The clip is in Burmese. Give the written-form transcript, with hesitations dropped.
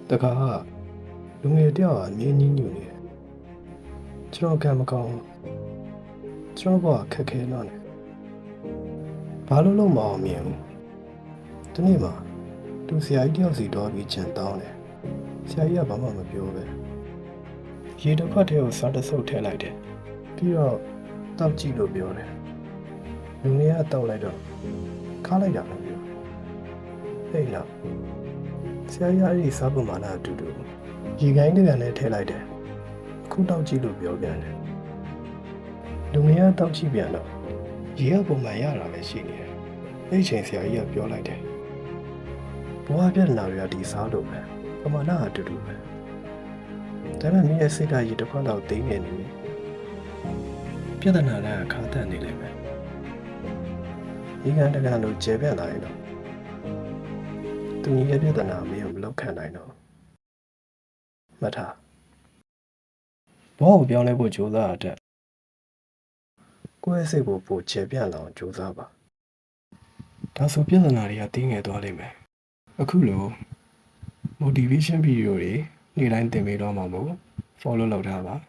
တကားလူငယ်တယောက်အမြင်ကြီးညူနေတယ်ကျွန်တော်ကံမကောင်းကျွန်တော်ဘဝခက်ခဲတော့နေဘာလို့မအောင်မြင်ဘူးဒီနေ့မှာသူဆရာကြီးတယောက်စီတော့ပြီးချန်တောင်းတယ်ဆရာကြီးကဘာမှမပြောပဲရေတစ်ခွက်ထဲကိုစားတဆုပ်ထည့်လိုက်တယ်ပြီးတော့တောက်ကြည့်လို့ပြောတယ်လူငယ်ကတောက်လိုက်တော့ခါလိုက်တာလို့ပြောဟဲ့လားဆရာကြီးအဲ့ဒီစားပုံမှန်အတူတူရေကိုင်းတကန်နဲ့ထည့်လိုက်တယ်အခုတောက်ကြည့်လို့ပြောပြန်တယ်လူငယ်ကတောက်ကြည့်ပြန်တော့ရေကပုံမှန်ရတာပဲရှိနေတယ်အဲ့ချိန်ဆရာကြီးကပြောလိုက်တယ်ဘဝပြဿနာတွေကဒီစားလို့ပဲပမာဏအတူတူပဲဒါပေမဲ့မိရဲ့စိတ်ဓာတ်ကြီးတစ်ခွက်လောက်သိနေနေတယ်ပြဿနာလည်းခါတတ်နေလိမ့်မယ်ဒီကံတကံလို့ကျေပြတ်လာရင်တော့သူကြီးရဲ့ပြဿနာမင်းကိုမလောက်ခံနိုင်တော့မှတ်ထားဘောကိုပြောင်းလဲဖို့ကြိုးစားတဲ့ကိုယ့်ရဲ့စိတ်ကိုပိုကျေပြတ်လာအောင်ကြိုးစားပါဒါဆိုပြဿနာတွေကတင်းငယ်သွားလိမ့်မယ်အခုလို motivation video တွေနေ့တိုင်းသင်ပေးတော့မှာမို့ follow လုပ်ထားပါ